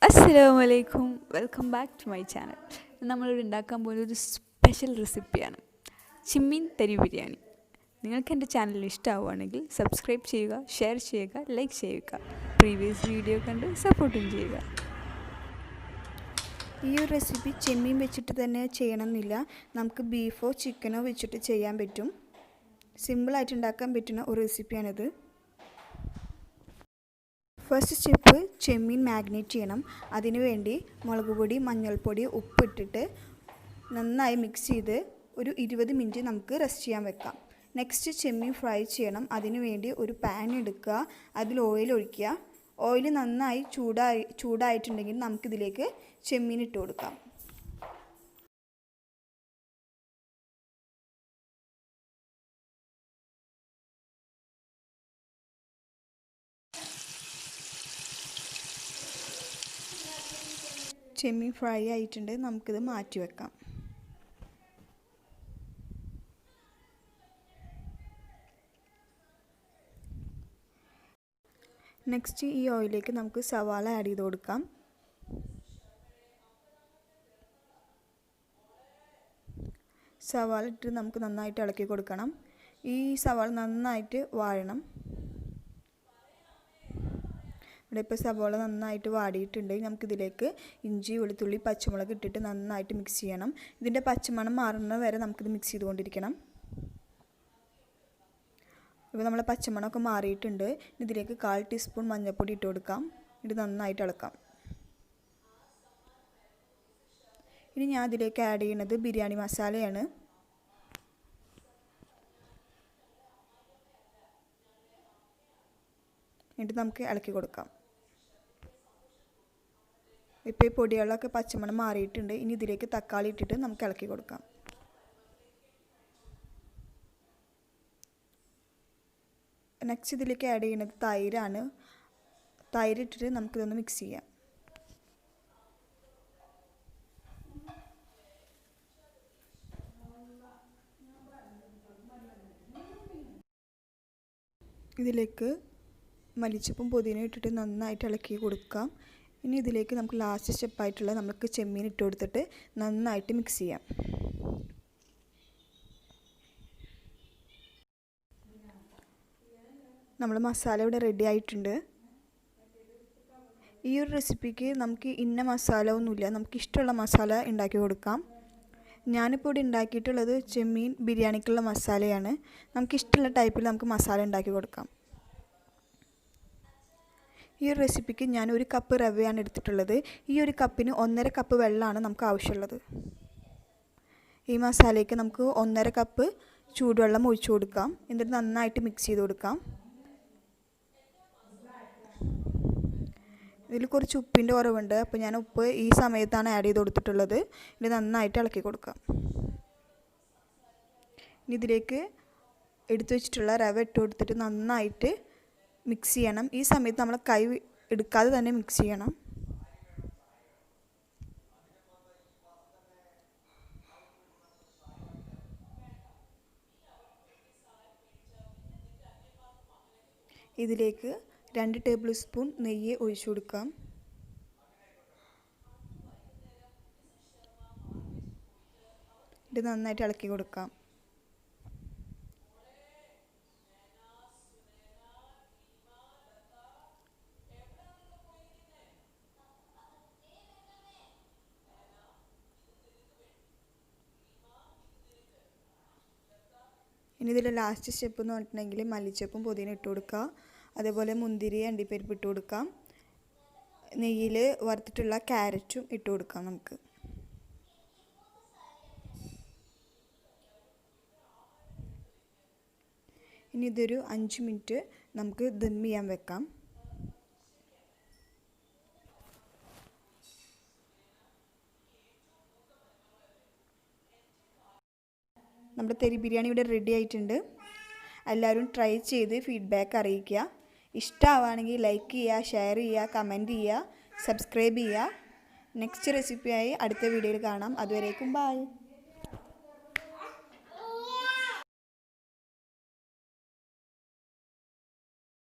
Assalamualaikum. Welcome back to my channel. നമ്മളിവിടെ ഉണ്ടാക്കാൻ പോകുന്ന ഒരു സ്പെഷ്യൽ റെസിപ്പിയാണ് ചിമ്മീൻ തരി ബിരിയാണി. നിങ്ങൾക്ക് എൻ്റെ ചാനൽ ഇഷ്ടമാവുകയാണെങ്കിൽ സബ്സ്ക്രൈബ് ചെയ്യുക, ഷെയർ ചെയ്യുക, ലൈക്ക് ചെയ്യുക. പ്രീവിയസ് വീഡിയോ കണ്ട് സപ്പോർട്ടും ചെയ്യുക. ഈ ഒരു റെസിപ്പി ചെമ്മീൻ വെച്ചിട്ട് തന്നെ ചെയ്യണമെന്നില്ല. നമുക്ക് ബീഫോ ചിക്കനോ വെച്ചിട്ട് ചെയ്യാൻ പറ്റും. സിമ്പിളായിട്ട് ഉണ്ടാക്കാൻ പറ്റുന്ന ഒരു റെസിപ്പിയാണിത്. ഫസ്റ്റ് സ്റ്റെപ്പ് ചെമ്മീൻ മാഗ്നേറ്റ് ചെയ്യണം. അതിനു വേണ്ടി മുളക് പൊടി, മഞ്ഞൾപ്പൊടി, ഉപ്പിട്ടിട്ട് നന്നായി മിക്സ് ചെയ്ത് ഒരു 20 മിനിറ്റ് നമുക്ക് റെസ്റ്റ് ചെയ്യാൻ വെക്കാം. നെക്സ്റ്റ് ചെമ്മീൻ ഫ്രൈ ചെയ്യണം. അതിനു വേണ്ടി ഒരു പാൻ എടുക്കുക, അതിൽ ഓയിൽ ഒഴിക്കുക. ഓയിൽ നന്നായി ചൂടായിട്ടുണ്ടെങ്കിൽ നമുക്കിതിലേക്ക് ചെമ്മീൻ ഇട്ട് കൊടുക്കാം. ചെമ്മീൻ ഫ്രൈ ആയിട്ടുണ്ട്, നമുക്കിത് മാറ്റി വെക്കാം. നെക്സ്റ്റ് ഈ ഓയിലേക്ക് നമുക്ക് സവാള ആഡ് ചെയ്ത് കൊടുക്കാം. സവാള ഇട്ട് നമുക്ക് നന്നായിട്ട് ഇളക്കി കൊടുക്കണം. ഈ സവാള നന്നായിട്ട് വാഴണം. ഇവിടെ ഇപ്പോൾ സവാള നന്നായിട്ട് വാടിയിട്ടുണ്ട്. നമുക്കിതിലേക്ക് ഇഞ്ചി, വെളുത്തുള്ളി, പച്ചമുളക് ഇട്ടിട്ട് നന്നായിട്ട് മിക്സ് ചെയ്യണം. ഇതിൻ്റെ പച്ചമണം മാറുന്നത് വരെ നമുക്കിത് മിക്സ് ചെയ്തുകൊണ്ടിരിക്കണം. ഇപ്പോൾ നമ്മളെ പച്ചമണമൊക്കെ മാറിയിട്ടുണ്ട്. ഇതിലേക്ക് 1/4 ടീസ്പൂൺ മഞ്ഞൾപ്പൊടി ഇട്ട് കൊടുക്കാം. ഇത് നന്നായിട്ട് ഇളക്കാം. ഇനി ഞാൻ ഇതിലേക്ക് ആഡ് ചെയ്യുന്നത് ബിരിയാണി മസാലയാണ്. എന്നിട്ട് നമുക്ക് ഇളക്കി കൊടുക്കാം. ഇപ്പോൾ ഈ പൊടികളൊക്കെ പച്ചമണം മാറിയിട്ടുണ്ട്. ഇനി ഇതിലേക്ക് തക്കാളി ഇട്ടിട്ട് നമുക്ക് ഇളക്കി കൊടുക്കാം. നെക്സ്റ്റ് ഇതിലേക്ക് ആഡ് ചെയ്യുന്നത് തൈരാണ്. തൈര് ഇട്ടിട്ട് നമുക്കിതൊന്ന് മിക്സ് ചെയ്യാം. ഇതിലേക്ക് മല്ലിച്ചപ്പും പുതിന ഇട്ടിട്ട് നന്നായിട്ട് ഇളക്കി കൊടുക്കാം. ഇനി ഇതിലേക്ക് നമുക്ക് ലാസ്റ്റ് സ്റ്റെപ്പായിട്ടുള്ള നമുക്ക് ചെമ്മീൻ ഇട്ട് കൊടുത്തിട്ട് നന്നായിട്ട് മിക്സ് ചെയ്യാം. നമ്മൾ മസാല ഇവിടെ റെഡി ആയിട്ടുണ്ട്. ഈ ഒരു റെസിപ്പിക്ക് നമുക്ക് ഇന്ന മസാല ഒന്നുമില്ല, നമുക്ക് ഇഷ്ടമുള്ള മസാല ഉണ്ടാക്കി കൊടുക്കാം. ഞാനിപ്പോൾ ഇവിടെ ഉണ്ടാക്കിയിട്ടുള്ളത് ചെമ്മീൻ ബിരിയാണിക്കുള്ള മസാലയാണ്. നമുക്കിഷ്ടമുള്ള ടൈപ്പിൽ നമുക്ക് മസാല ഉണ്ടാക്കി കൊടുക്കാം. ഈ ഒരു റെസിപ്പിക്ക് ഞാൻ 1 കപ്പ് റവയാണ് എടുത്തിട്ടുള്ളത്. ഈ ഒരു കപ്പിന് 1.5 കപ്പ് വെള്ളമാണ് നമുക്ക് ആവശ്യമുള്ളത്. ഈ മസാലയ്ക്ക് നമുക്ക് 1.5 കപ്പ് ചൂടുവെള്ളം ഒഴിച്ചു കൊടുക്കാം. എന്നിട്ട് നന്നായിട്ട് മിക്സ് ചെയ്ത് കൊടുക്കാം. ഇതിൽ കുറച്ച് ഉപ്പിൻ്റെ കുറവുണ്ട്, അപ്പോൾ ഞാൻ ഉപ്പ് ഈ സമയത്താണ് ആഡ് ചെയ്ത് കൊടുത്തിട്ടുള്ളത്. ഇത് നന്നായിട്ട് ഇളക്കി കൊടുക്കാം. ഇനി ഇതിലേക്ക് എടുത്തു വെച്ചിട്ടുള്ള റവ ഇട്ട് കൊടുത്തിട്ട് നന്നായിട്ട് മിക്സ് ചെയ്യണം. ഈ സമയത്ത് നമ്മൾ കൈ എടുക്കാതെ തന്നെ മിക്സ് ചെയ്യണം. ഇതിലേക്ക് 2 ടേബിൾ സ്പൂൺ നെയ്യ് ഒഴിച്ചു കൊടുക്കാം. ഇത് നന്നായിട്ട് ഇളക്കി കൊടുക്കാം. ഇനി ഇതിൽ ലാസ്റ്റ് സ്റ്റെപ്പ് എന്ന് പറഞ്ഞിട്ടുണ്ടെങ്കിൽ മല്ലിച്ചപ്പും പുതിന ഇട്ട് കൊടുക്കുക. അതേപോലെ മുന്തിരി, അണ്ടിപ്പരിപ്പ് ഇട്ട് കൊടുക്കാം. നെയ്യിൽ വറുത്തിട്ടുള്ള ക്യാരറ്റും ഇട്ട് കൊടുക്കാം നമുക്ക്. ഇനി ഇതൊരു 5 മിനിറ്റ് നമുക്ക് ദം ചെയ്യാൻ വെക്കാം. നമ്മുടെ തരി ബിരിയാണി ഇവിടെ റെഡി ആയിട്ടുണ്ട്. എല്ലാവരും ട്രൈ ചെയ്ത് ഫീഡ്ബാക്ക് അറിയിക്കുക. ഇഷ്ടമാവുകയാണെങ്കിൽ ലൈക്ക് ചെയ്യുക, ഷെയർ ചെയ്യുക, കമൻറ്റ് ചെയ്യുക, സബ്സ്ക്രൈബ് ചെയ്യുക. നെക്സ്റ്റ് റെസിപ്പിയായി അടുത്ത വീഡിയോയിൽ കാണാം. അതുവരേക്കും ബൈ.